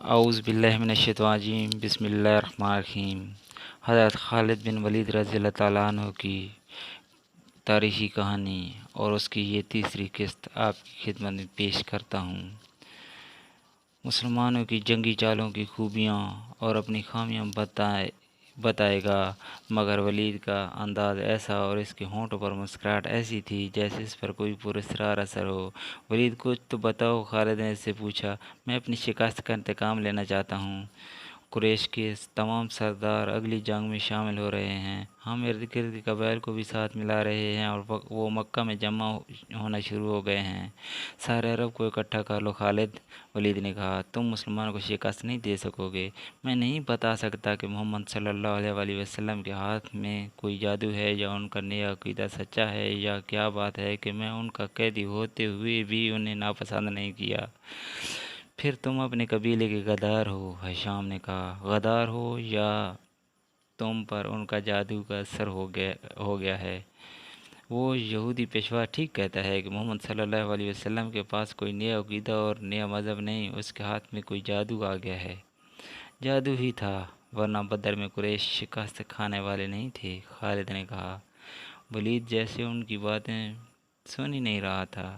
اعوذ باللہ من الشیطان الرجیم بسم اللہ الرحمن الرحیم۔ حضرت خالد بن ولید رضی اللہ تعالیٰ عنہ کی تاریخی کہانی اور اس کی یہ تیسری قسط آپ کی خدمت میں پیش کرتا ہوں۔ مسلمانوں کی جنگی چالوں کی خوبیاں اور اپنی خامیاں بتائے گا، مگر ولید کا انداز ایسا اور اس کے ہونٹوں پر مسکراہٹ ایسی تھی جیسے اس پر کوئی پراسرار اثر ہو۔ ولید کچھ تو بتاؤ، خالد نے اس سے پوچھا۔ میں اپنی شکست کا انتقام لینا چاہتا ہوں۔ قریش کے تمام سردار اگلی جنگ میں شامل ہو رہے ہیں۔ ہم ارد گرد کے قبائل کو بھی ساتھ ملا رہے ہیں اور وہ مکہ میں جمع ہونا شروع ہو گئے ہیں۔ سارے عرب کو اکٹھا کر لو خالد، ولید نے کہا۔ تم مسلمانوں کو شکست نہیں دے سکو گے۔ میں نہیں بتا سکتا کہ محمد صلی اللہ علیہ وآلہ وسلم کے ہاتھ میں کوئی جادو ہے یا ان کا نیا عقیدہ سچا ہے، یا کیا بات ہے کہ میں ان کا قیدی ہوتے ہوئے بھی انہیں ناپسند نہیں کیا۔ پھر تم اپنے قبیلے کے غدار ہو، ہشام نے کہا۔ غدار ہو یا تم پر ان کا جادو کا اثر ہو گیا ہے۔ وہ یہودی پیشوا ٹھیک کہتا ہے کہ محمد صلی اللہ علیہ وسلم کے پاس کوئی نیا عقیدہ اور نیا مذہب نہیں، اس کے ہاتھ میں کوئی جادو آ گیا ہے۔ جادو ہی تھا، ورنہ بدر میں قریش شکست کھانے والے نہیں تھے، خالد نے کہا۔ ولید جیسے ان کی باتیں سن ہی نہیں رہا تھا۔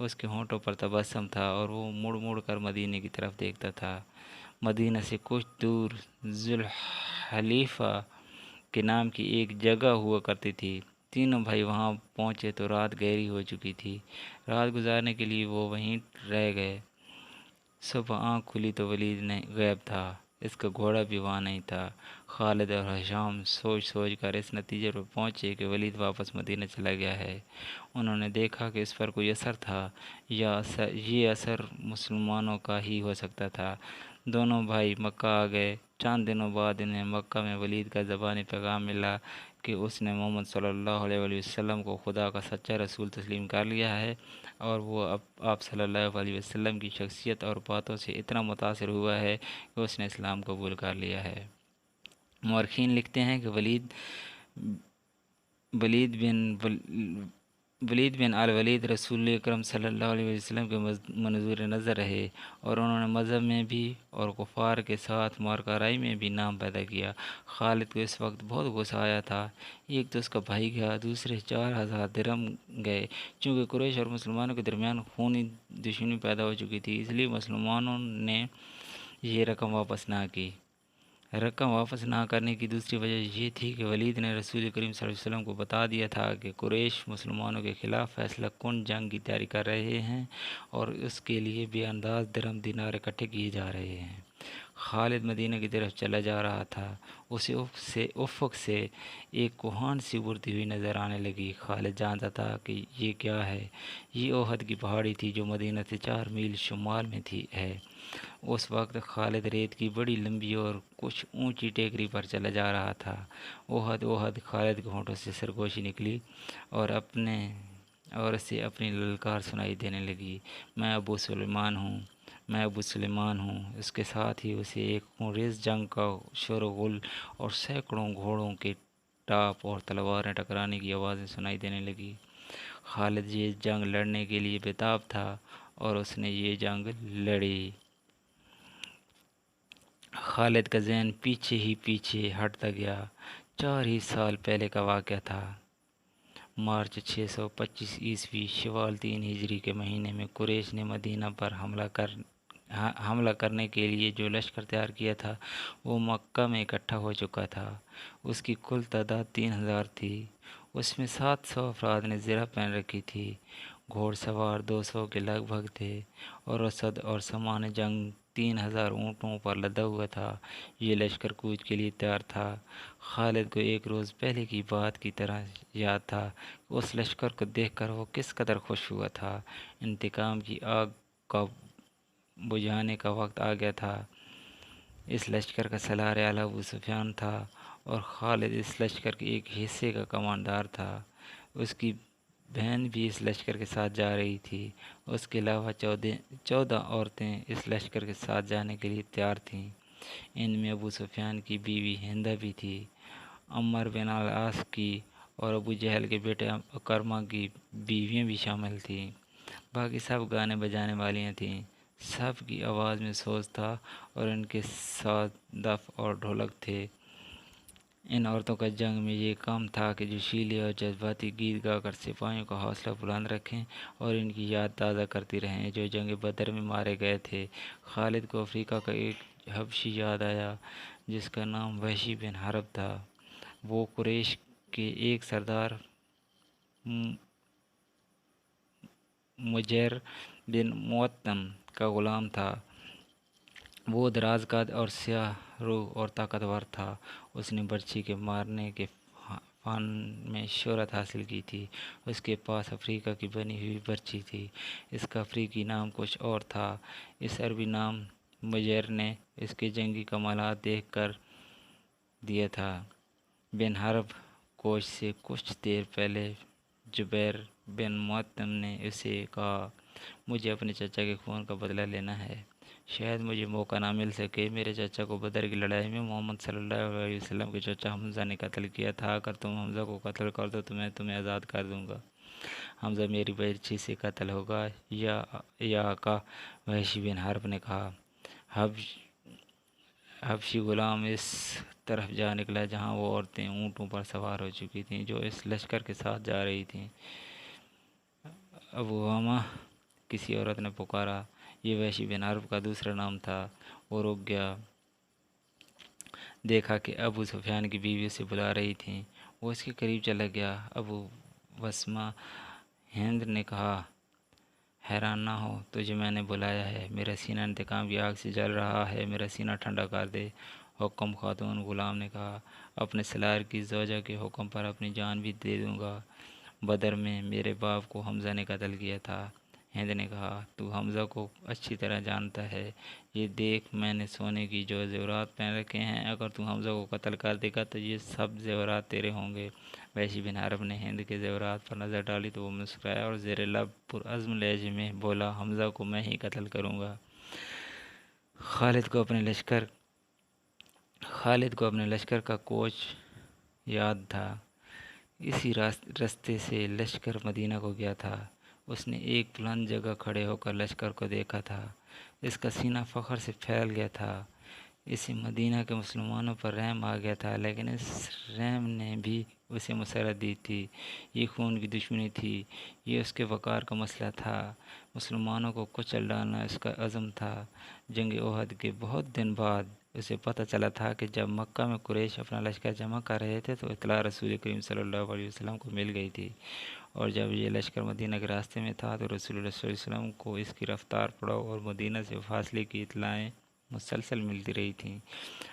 اس کے ہونٹوں پر تبسم تھا اور وہ مڑ مڑ کر مدینے کی طرف دیکھتا تھا۔ مدینہ سے کچھ دور ذوالحلیفہ کے نام کی ایک جگہ ہوا کرتی تھی۔ تینوں بھائی وہاں پہنچے تو رات گہری ہو چکی تھی۔ رات گزارنے کے لیے وہ وہیں رہ گئے۔ صبح آنکھ کھلی تو ولید غائب تھا، اس کا گھوڑا بھی وہاں نہیں تھا۔ خالد اور ہشام سوچ کر اس نتیجے پر پہنچے کہ ولید واپس مدینہ چلا گیا ہے۔ انہوں نے دیکھا کہ اس پر کوئی اثر تھا، یا یہ اثر مسلمانوں کا ہی ہو سکتا تھا۔ دونوں بھائی مکہ آ گئے۔ چند دنوں بعد انہیں مکہ میں ولید کا زبانی پیغام ملا کہ اس نے محمد صلی اللہ علیہ وآلہ وسلم کو خدا کا سچا رسول تسلیم کر لیا ہے، اور وہ آپ صلی اللہ علیہ وسلم کی شخصیت اور باتوں سے اتنا متاثر ہوا ہے کہ اس نے اسلام قبول کر لیا ہے۔ مورخین لکھتے ہیں کہ ولید بن الولید رسول اکرم صلی اللہ علیہ وسلم کے منظور نظر رہے، اور انہوں نے مذہب میں بھی اور کفار کے ساتھ مارکارائی میں بھی نام پیدا کیا۔ خالد کو اس وقت بہت غصہ آیا تھا۔ ایک تو اس کا بھائی گیا، دوسرے 4000 درہم گئے۔ چونکہ قریش اور مسلمانوں کے درمیان خونی دشمنی پیدا ہو چکی تھی، اس لیے مسلمانوں نے یہ رقم واپس نہ کی۔ رقم واپس نہ کرنے کی دوسری وجہ یہ تھی کہ ولید نے رسول کریم صلی اللہ علیہ وسلم کو بتا دیا تھا کہ قریش مسلمانوں کے خلاف فیصلہ کن جنگ کی تیاری کر رہے ہیں اور اس کے لیے بے انداز درہم دینار اکٹھے کیے جا رہے ہیں۔ خالد مدینہ کی طرف چلا جا رہا تھا۔ اسے افق سے ایک کوہان سی اڑتی ہوئی نظر آنے لگی۔ خالد جانتا تھا کہ یہ کیا ہے۔ یہ احد کی پہاڑی تھی جو مدینہ سے 4 میل شمال میں ہے۔ اس وقت خالد ریت کی بڑی لمبی اور کچھ اونچی ٹیکری پر چلا جا رہا تھا۔ احد خالد کے ہونٹوں سے سرگوشی نکلی اور اسے اپنی للکار سنائی دینے لگی۔ میں ابو سلیمان ہوں۔ اس کے ساتھ ہی اسے ایک خونریز جنگ کا شور و غل اور سینکڑوں گھوڑوں کے ٹاپ اور تلواریں ٹکرانے کی آوازیں سنائی دینے لگی۔ خالد یہ جنگ لڑنے کے لیے بےتاب تھا اور اس نے یہ جنگ لڑی۔ خالد کا ذہن پیچھے ہٹتا گیا۔ 4 ہی سال پہلے کا واقعہ تھا۔ مارچ 625 عیسوی شوال 3 ہجری کے مہینے میں قریش نے مدینہ پر حملہ کرنے کے لیے جو لشکر تیار کیا تھا وہ مکہ میں اکٹھا ہو چکا تھا۔ اس کی کل تعداد 3000 تھی۔ اس میں 700 افراد نے زرہ پہن رکھی تھی۔ گھوڑ سوار 200 کے لگ بھگ تھے، اور اسد اور سامان جنگ 3000 اونٹوں پر لدا ہوا تھا۔ یہ لشکر کوچ کے لیے تیار تھا۔ خالد کو ایک روز پہلے کی بات کی طرح یاد تھا کہ اس لشکر کو دیکھ کر وہ کس قدر خوش ہوا تھا۔ انتقام کی آگ کا بجھانے کا وقت آ گیا تھا۔ اس لشکر کا سالار اعلیٰ ابو سفیان تھا، اور خالد اس لشکر کے ایک حصے کا کمانڈر تھا۔ اس کی بہن بھی اس لشکر کے ساتھ جا رہی تھی۔ اس کے علاوہ 14 عورتیں اس لشکر کے ساتھ جانے کے لیے تیار تھیں۔ ان میں ابو سفیان کی بیوی ہندہ بھی تھی۔ عمر بن العاص کی اور ابو جہل کے بیٹے اکرمہ کی بیویاں بھی شامل تھیں۔ باقی سب گانے بجانے والیاں تھیں۔ سب کی آواز میں سوز تھا اور ان کے ساتھ دف اور ڈھولک تھے۔ ان عورتوں کا جنگ میں یہ کام تھا کہ جوشیلے اور جذباتی گیت گا کر سپاہیوں کا حوصلہ بلند رکھیں اور ان کی یاد تازہ کرتی رہیں جو جنگ بدر میں مارے گئے تھے۔ خالد کو افریقہ کا ایک حبشی یاد آیا جس کا نام وحشی بن حرب تھا۔ وہ قریش کے ایک سردار مجیر بن معتم کا غلام تھا۔ وہ دراز قد اور سیاہ رو اور طاقتور تھا۔ اس نے برچھی کے مارنے کے فن میں شہرت حاصل کی تھی۔ اس کے پاس افریقہ کی بنی ہوئی برچھی تھی۔ اس کا افریقی نام کچھ اور تھا۔ اس عربی نام مجیر نے اس کے جنگی کمالات دیکھ کر دیا تھا۔ بن حرب کوچ سے کچھ دیر پہلے جبیر بن معتم نے اسے کہا، مجھے اپنے چچا کے خون کا بدلہ لینا ہے۔ شاید مجھے موقع نہ مل سکے۔ میرے چچا کو بدر کی لڑائی میں محمد صلی اللہ علیہ وسلم کے چچا حمزہ نے قتل کیا تھا۔ اگر تم حمزہ کو قتل کر دو تو میں تمہیں آزاد کر دوں گا۔ حمزہ میری برچھی سے قتل ہوگا یا آقا، وحشی بن حرب نے کہا۔ حبشی غلام اس طرف جا نکلا جہاں وہ عورتیں اونٹوں پر سوار ہو چکی تھیں جو اس لشکر کے ساتھ جا رہی تھیں۔ ابو امامہ، کسی عورت نے پکارا۔ یہ وحشی بن حرب کا دوسرا نام تھا۔ وہ رک گیا، دیکھا کہ ابو سفیان کی بیوی اسے بلا رہی تھیں۔ وہ اس کے قریب چلا گیا۔ ابو وسمہ ہند نے کہا، حیران نہ ہو، تجھے میں نے بلایا ہے۔ میرا سینہ انتقام کی آگ سے جل رہا ہے، میرا سینہ ٹھنڈا کر دے۔ حکم خاتون غلام نے کہا، اپنے سالار کی زوجہ کے حکم پر اپنی جان بھی دے دوں گا۔ بدر میں میرے باپ کو حمزہ نے قتل کیا تھا۔ ہند نے کہا، تو حمزہ کو اچھی طرح جانتا ہے۔ یہ دیکھ، میں نے سونے کی جو زیورات پہن رکھے ہیں، اگر تو حمزہ کو قتل کر دے گا تو یہ سب زیورات تیرے ہوں گے۔ وحشی بن حرب نے ہند کے زیورات پر نظر ڈالی تو وہ مسکرایا اور زیر لب پرعزم لہجے میں بولا، حمزہ کو میں ہی قتل کروں گا۔ خالد کو اپنے لشکر کا کوچ یاد تھا۔ اسی راستے سے لشکر مدینہ کو گیا تھا۔ اس نے ایک بلند جگہ کھڑے ہو کر لشکر کو دیکھا تھا۔ اس کا سینہ فخر سے پھیل گیا تھا۔ اسے مدینہ کے مسلمانوں پر رحم آ گیا تھا، لیکن اس رحم نے بھی اسے مسرت دی تھی۔ یہ خون کی دشمنی تھی، یہ اس کے وقار کا مسئلہ تھا۔ مسلمانوں کو کچل ڈالنا اس کا عزم تھا۔ جنگ احد کے بہت دن بعد اسے پتہ چلا تھا کہ جب مکہ میں قریش اپنا لشکر جمع کر رہے تھے تو اطلاع رسول کریم صلی اللہ علیہ وسلم کو مل گئی تھی، اور جب یہ لشکر مدینہ کے راستے میں تھا تو رسول اللہ صلی اللہ علیہ وسلم کو اس کی رفتار، پڑاؤ اور مدینہ سے فاصلے کی اطلاعیں مسلسل ملتی رہی تھیں۔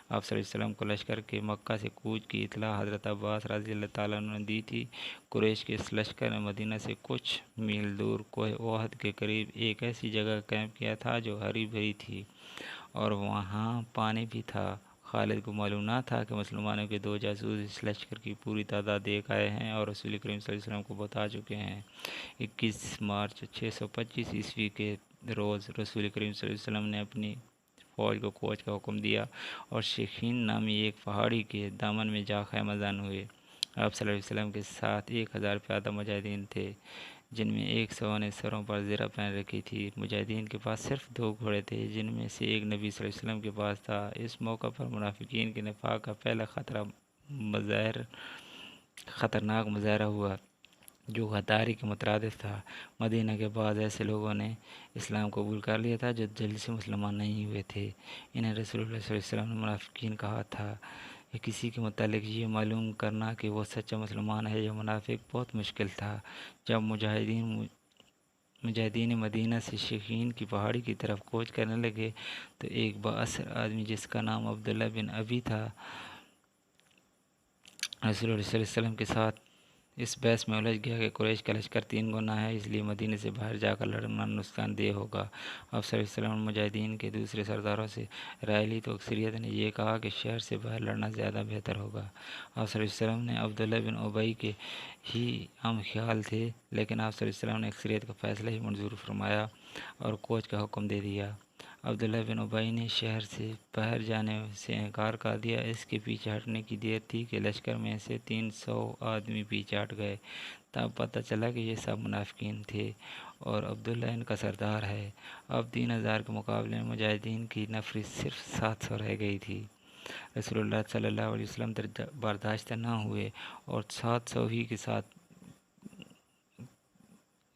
آپ صلی اللہ علیہ وسلم کو لشکر کے مکہ سے کوچ کی اطلاع حضرت عباس رضی اللہ تعالیٰ عنہ نے دی تھی۔ قریش کے اس لشکر نے مدینہ سے کچھ میل دور کوہ احد کے قریب ایک ایسی جگہ کیمپ کیا تھا جو ہری بھری تھی اور وہاں پانی بھی تھا۔ خالد کو معلوم نہ تھا کہ مسلمانوں کے 2 جاسوس اس لشکر کی پوری تعداد دیکھ آئے ہیں اور رسول کریم صلی اللہ علیہ وسلم کو بتا چکے ہیں۔ 21 مارچ 625 عیسوی کے روز رسول کریم صلی اللہ علیہ وسلم نے اپنی فوج کو کوچ کا حکم دیا اور شیخین نامی ایک پہاڑی کے دامن میں جا خیمہ زن ہوئے۔ آپ صلی اللہ علیہ وسلم کے ساتھ 1000 پیادہ مجاہدین تھے، جن میں 100 نے سروں پر زرہ پہن رکھی تھی۔ مجاہدین کے پاس صرف 2 گھوڑے تھے، جن میں سے ایک نبی صلی اللہ علیہ وسلم کے پاس تھا۔ اس موقع پر منافقین کے نفاق کا پہلا خطرناک مظاہرہ ہوا جو غداری کے مترادف تھا۔ مدینہ کے بعد ایسے لوگوں نے اسلام قبول کر لیا تھا جو جلد سے مسلمان نہیں ہوئے تھے۔ انہیں رسول اللہ صلی اللہ علیہ وسلم نے منافقین کہا تھا۔ کسی کے متعلق یہ معلوم کرنا کہ وہ سچا مسلمان ہے یا منافق بہت مشکل تھا۔ جب مجاہدین مدینہ سے شیخین کی پہاڑی کی طرف کوچ کرنے لگے تو ایک بااثر آدمی جس کا نام عبداللہ بن ابی تھا، رسول اللہ صلی اللہ علیہ وسلم کے ساتھ اس بحث میں الجھ گیا کہ قریش کا لشکر 3 گنا ہے، اس لیے مدینہ سے باہر جا کر لڑنا نقصان دہ ہوگا۔ آپ صلی اللہ علیہ وسلم نے مجاہدین کے دوسرے سرداروں سے رائے لی تو اکثریت نے یہ کہا کہ شہر سے باہر لڑنا زیادہ بہتر ہوگا۔ آپ صلی اللہ علیہ وسلم نے عبداللہ بن ابی کے ہی ہم خیال تھے، لیکن آپ صلی اللہ علیہ وسلم نے اکثریت کا فیصلہ ہی منظور فرمایا اور کوچ کا حکم دے دیا۔ عبداللہ بن ابی نے شہر سے باہر جانے سے انکار کر دیا۔ اس کے پیچھے ہٹنے کی دیر تھی کہ لشکر میں سے 300 آدمی پیچھے ہٹ گئے۔ تب پتہ چلا کہ یہ سب منافقین تھے اور عبداللہ ان کا سردار ہے۔ اب 3000 کے مقابلے میں مجاہدین کی نفری صرف 700 رہ گئی تھی۔ رسول اللہ صلی اللہ علیہ وسلم برداشتہ نہ ہوئے اور 700 ہی کے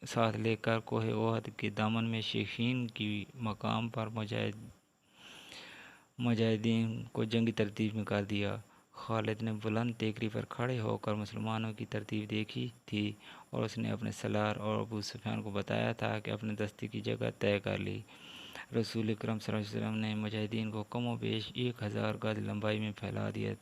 ساتھ لے کر کوہ احد کے دامن میں شیخین کی مقام پر مجاہدین کو جنگی ترتیب میں کر دیا۔ خالد نے بلند ٹیکری پر کھڑے ہو کر مسلمانوں کی ترتیب دیکھی تھی اور اس نے اپنے سالار اور ابو سفیان کو بتایا تھا کہ اپنے دستے کی جگہ طے کر لی۔ رسول اکرم صلی اللہ علیہ وسلم نے مجاہدین کو کم و بیش 1000 گز لمبائی میں پھیلا دیا۔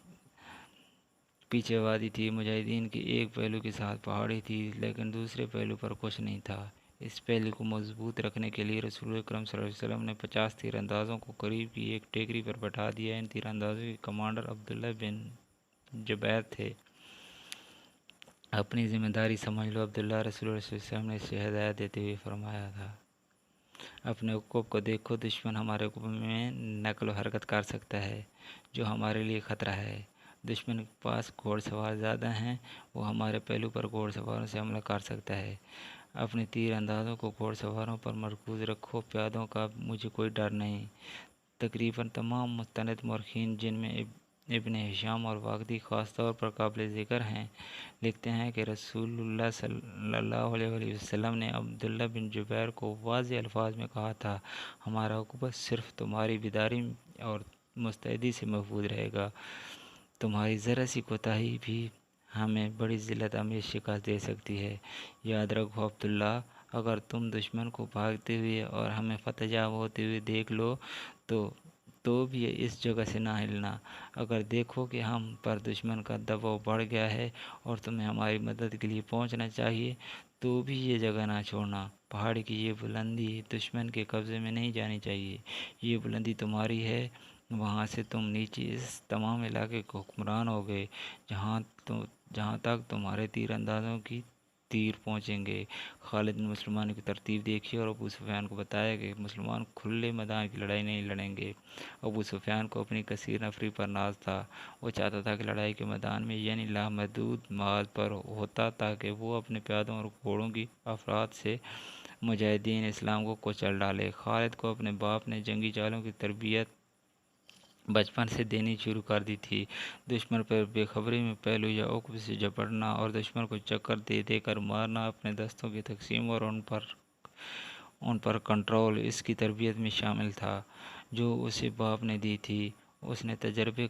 پیچھے وادی تھی، مجاہدین کے ایک پہلو کے ساتھ پہاڑی تھی لیکن دوسرے پہلو پر کچھ نہیں تھا۔ اس پہلو کو مضبوط رکھنے کے لیے رسول اکرم صلی اللہ علیہ وسلم نے 50 تیر اندازوں کو قریب کی ایک ٹیکری پر بٹھا دیا۔ ان تیر اندازوں کے کمانڈر عبداللہ بن جبیر تھے۔ اپنی ذمہ داری سمجھ لو۔ عبداللہ رسول اللہ صلی اللہ علیہ وسلم نے اسے ہدایت دیتے ہوئے فرمایا تھا، اپنے عقب کو دیکھو، دشمن ہمارے عقب میں نقل و حرکت کر سکتا ہے جو ہمارے لیے خطرہ ہے۔ دشمن کے پاس گھوڑ سوار زیادہ ہیں، وہ ہمارے پہلو پر گھوڑ سواروں سے حملہ کر سکتا ہے۔ اپنے تیر اندازوں کو گھوڑ سواروں پر مرکوز رکھو، پیادوں کا مجھے کوئی ڈر نہیں۔ تقریباً تمام مستند مورخین جن میں ابن ہشام اور واقدی خاص طور پر قابل ذکر ہیں، لکھتے ہیں کہ رسول اللہ صلی اللہ علیہ وسلم نے عبداللہ بن جبیر کو واضح الفاظ میں کہا تھا، ہمارا عقبہ صرف تمہاری بیداری اور مستعدی سے محفوظ رہے گا، تمہاری ذرا سی کوتاہی بھی ہمیں بڑی ذلت آمیز شکست دے سکتی ہے۔ یاد رکھو عبداللہ، اگر تم دشمن کو بھاگتے ہوئے اور ہمیں فتح یاب ہوتے ہوئے دیکھ لو تو بھی اس جگہ سے نہ ہلنا۔ اگر دیکھو کہ ہم پر دشمن کا دباؤ بڑھ گیا ہے اور تمہیں ہماری مدد کے لیے پہنچنا چاہیے تو بھی یہ جگہ نہ چھوڑنا۔ پہاڑ کی یہ بلندی دشمن کے قبضے میں نہیں جانی چاہیے، یہ بلندی تمہاری ہے، وہاں سے تم نیچے اس تمام علاقے کو حکمران ہوگے جہاں تک تمہارے تیر اندازوں کی تیر پہنچیں گے۔ خالد نے مسلمانوں کی ترتیب دیکھی اور ابو سفیان کو بتایا کہ مسلمان کھلے میدان کی لڑائی نہیں لڑیں گے۔ ابو سفیان کو اپنی کثیر نفری پر ناز تھا، وہ چاہتا تھا کہ لڑائی کے میدان میں یعنی لامحدود مال پر ہوتا تاکہ وہ اپنے پیادوں اور گھوڑوں کی افراد سے مجاہدین اسلام کو کچل ڈالے۔ خالد کو اپنے باپ نے جنگی چالوں کی تربیت بچپن سے دینی شروع کر دی تھی۔ دشمن پر بے خبری میں پہلو یا عقب سے جھپٹنا اور دشمن کو چکر دے دے کر مارنا، اپنے دستوں کی تقسیم اور ان پر کنٹرول اس کی تربیت میں شامل تھا جو اسے باپ نے دی تھی۔ اس نے تجربے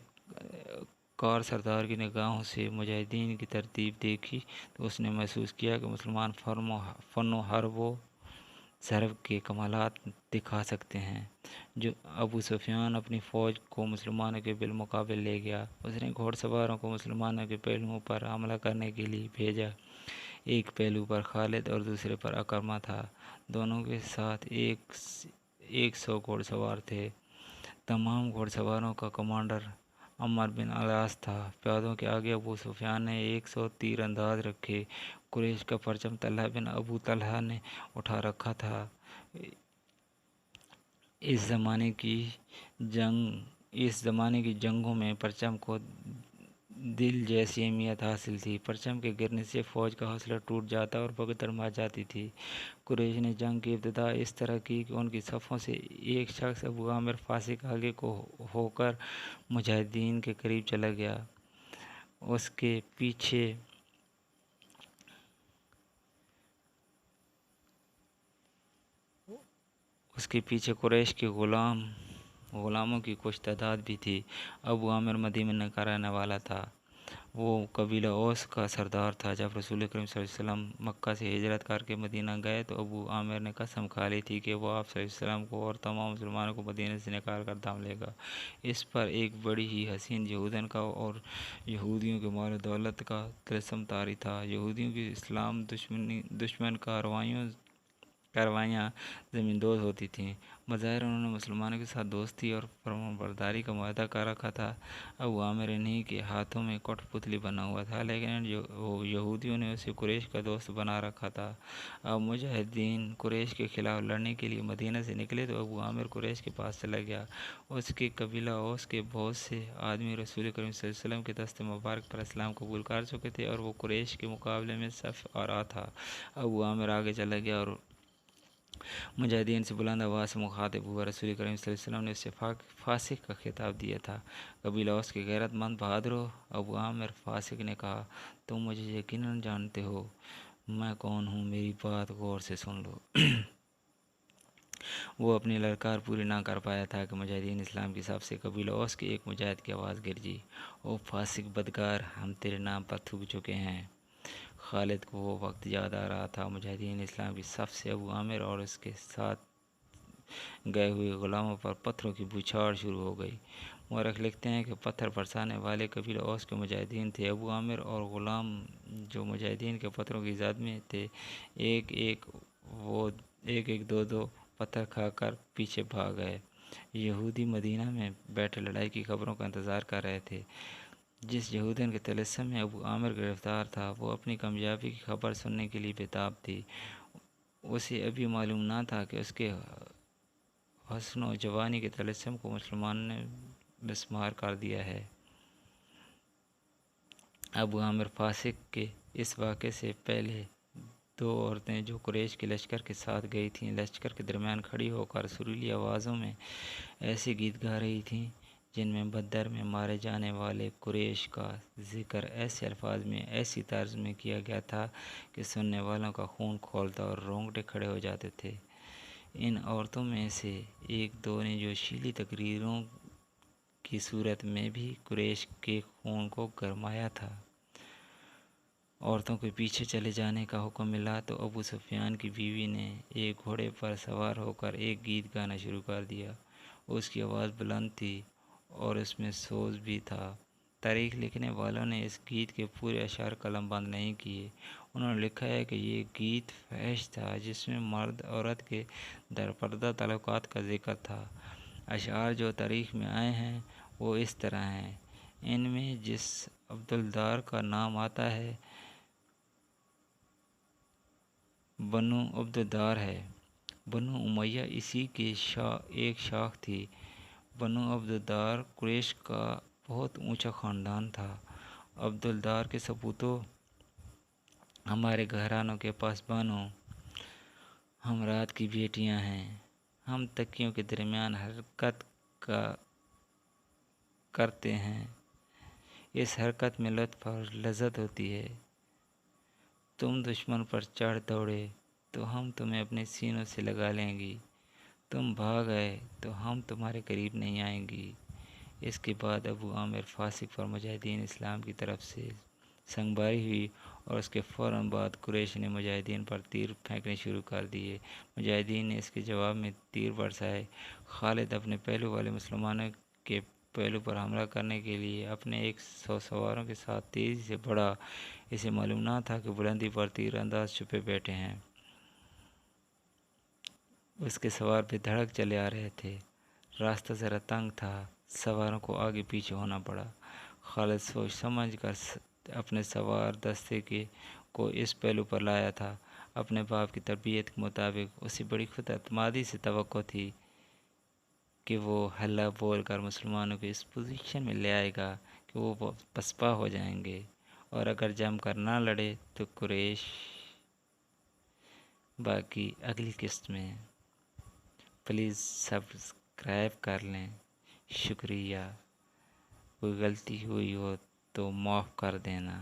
کار سردار کی نگاہوں سے مجاہدین کی ترتیب دیکھی تو اس نے محسوس کیا کہ مسلمان فن و حرب و ضرب کے کمالات دکھا سکتے ہیں۔ جو ابو سفیان اپنی فوج کو مسلمانوں کے بالمقابل لے گیا۔ اس نے گھوڑ سواروں کو مسلمانوں کے پہلوؤں پر حملہ کرنے کے لیے بھیجا۔ ایک پہلو پر خالد اور دوسرے پر اکرمہ تھا، دونوں کے ساتھ 100 گھوڑ سوار تھے۔ تمام گھوڑ سواروں کا کمانڈر عمر بن العاص تھا۔ پیادوں کے آگے ابو سفیان نے 100 تیر انداز رکھے۔ قریش کا پرچم طلحہ بن ابو طلحہ نے اٹھا رکھا تھا۔ اس زمانے کی جنگوں میں پرچم کو دل جیسی اہمیت حاصل تھی۔ پرچم کے گرنے سے فوج کا حوصلہ ٹوٹ جاتا اور بھگدڑ مچ جاتی تھی۔ قریش نے جنگ کی ابتدا اس طرح کی کہ ان کی صفوں سے ایک شخص ابو عامر فاسق آگے کو ہو کر مجاہدین کے قریب چلا گیا۔ اس کے پیچھے قریش کے غلاموں کی کچھ تعداد بھی تھی۔ ابو عامر مدینہ کا رہنے والا تھا، وہ قبیلہ اوس کا سردار تھا۔ جب رسول اکرم صلی اللہ علیہ وسلم مکہ سے ہجرت کر کے مدینہ گئے تو ابو عامر نے قسم کھا لی تھی کہ وہ آپ صلی اللہ علیہ وسلم کو اور تمام مسلمانوں کو مدینہ سے نکال کر دم لے گا۔ اس پر ایک بڑی ہی حسین یہودن کا اور یہودیوں کے مال و دولت کا طلسم طاری تھا۔ یہودیوں کی اسلام دشمن کاروائیاں زمین دوز ہوتی تھیں، بظاہر انہوں نے مسلمانوں کے ساتھ دوستی اور فرمانبرداری کا معاہدہ کر رکھا تھا۔ ابو عامر انہی کے ہاتھوں میں کٹھ پتلی بنا ہوا تھا، لیکن یہودیوں نے اسے قریش کا دوست بنا رکھا تھا۔ اب مجاہدین قریش کے خلاف لڑنے کے لیے مدینہ سے نکلے تو ابو عامر قریش کے پاس چلا گیا۔ اس کے قبیلہ اوس کے بہت سے آدمی رسول کریم صلی اللہ علیہ وسلم کے دست مبارک پر اسلام قبول کر چکے تھے اور وہ قریش کے مقابلے میں صف آرا تھا۔ ابو عامر آگے چلا گیا اور مجاہدین سے بلند آواز سے مخاطب ہوا۔ رسول کریم صلی اللہ علیہ وسلم نے اسے فاسق کا خطاب دیا تھا۔ قبیلہ اوس کے غیرت مند بہادروں، ابو عامر فاسق نے کہا، تم مجھے یقیناً جانتے ہو میں کون ہوں، میری بات غور سے سن لو۔ وہ اپنی للکار پوری نہ کر پایا تھا کہ مجاہدین اسلام کی صف سے قبیلہ اوس کے ایک مجاہد کی آواز گرجی، او فاسق بدکار، ہم تیرے نام پر تھوک چکے ہیں۔ خالد کو وہ وقت یاد آ رہا تھا۔ مجاہدین اسلام کی صف سے ابو عامر اور اس کے ساتھ گئے ہوئے غلاموں پر پتھروں کی بوچھاڑ شروع ہو گئی۔ مورخ لکھتے ہیں کہ پتھر برسانے والے قبیلہ اوس کے مجاہدین تھے۔ ابو عامر اور غلام جو مجاہدین کے پتھروں کی زد میں تھے، ایک ایک دو پتھر کھا کر پیچھے بھاگ گئے۔ یہودی مدینہ میں بیٹھے لڑائی کی خبروں کا انتظار کر رہے تھے۔ جس یہودین کے طلسم میں ابو عامر گرفتار تھا، وہ اپنی کامیابی کی خبر سننے کے لیے بےتاب تھی۔ اسے ابھی معلوم نہ تھا کہ اس کے حسن و جوانی کے طلسم کو مسلمانوں نے مسمار کر دیا ہے۔ ابو عامر فاسق کے اس واقعے سے پہلے دو عورتیں جو قریش کے لشکر کے ساتھ گئی تھیں، لشکر کے درمیان کھڑی ہو کر سریلی آوازوں میں ایسے گیت گا رہی تھیں جن میں بدر میں مارے جانے والے قریش کا ذکر ایسے الفاظ میں، ایسی طرز میں کیا گیا تھا کہ سننے والوں کا خون کھولتا اور رونگٹے کھڑے ہو جاتے تھے۔ ان عورتوں میں سے ایک دو نے جوشیلی تقریروں کی صورت میں بھی قریش کے خون کو گرمایا تھا۔ عورتوں کے پیچھے چلے جانے کا حکم ملا تو ابو سفیان کی بیوی نے ایک گھوڑے پر سوار ہو کر ایک گیت گانا شروع کر دیا۔ اس کی آواز بلند تھی اور اس میں سوز بھی تھا۔ تاریخ لکھنے والوں نے اس گیت کے پورے اشعار قلم بند نہیں کیے۔ انہوں نے لکھا ہے کہ یہ گیت فحش تھا، جس میں مرد عورت کے درپردہ تعلقات کا ذکر تھا۔ اشعار جو تاریخ میں آئے ہیں وہ اس طرح ہیں۔ ان میں جس عبدالدار کا نام آتا ہے بنو عبدالدار ہے۔ بنو امیہ اسی کی ایک شاخ تھی۔ بنو عبدالدار قریش کا بہت اونچا خاندان تھا۔ عبدالدار کے سپوتوں، ہمارے گھرانوں کے پاسبانوں، ہم رات کی بیٹیاں ہیں، ہم تکیوں کے درمیان حرکت کرتے ہیں، اس حرکت میں لطف اور لذت ہوتی ہے۔ تم دشمن پر چڑھ دوڑے تو ہم تمہیں اپنے سینوں سے لگا لیں گی، تم بھاگ گئے تو ہم تمہارے قریب نہیں آئیں گی۔ اس کے بعد ابو عامر فاسق پر مجاہدین اسلام کی طرف سے سنگباری ہوئی اور اس کے فوراً بعد قریش نے مجاہدین پر تیر پھینکنے شروع کر دیے۔ مجاہدین نے اس کے جواب میں تیر برسائے۔ خالد اپنے پہلو والے مسلمانوں کے پہلو پر حملہ کرنے کے لیے اپنے 100 سواروں کے ساتھ تیزی سے بڑھا۔ اسے معلوم نہ تھا کہ بلندی پر تیر انداز چھپے بیٹھے ہیں۔ اس کے سوار بے دھڑک چلے آ رہے تھے۔ راستہ ذرا تنگ تھا، سواروں کو آگے پیچھے ہونا پڑا۔ خالد سوچ سمجھ کر اپنے سوار دستے کو اس پہلو پر لایا تھا۔ اپنے باپ کی تربیت کے مطابق اسے بڑی خود اعتمادی سے توقع تھی کہ وہ ہلّا بول کر مسلمانوں کو اس پوزیشن میں لے آئے گا کہ وہ پسپا ہو جائیں گے، اور اگر جم کر نہ لڑے تو قریش۔ باقی اگلی قسط میں۔ پلیز سبسکرائب کر لیں۔ شکریہ۔ کوئی غلطی ہوئی ہو تو معاف کر دینا۔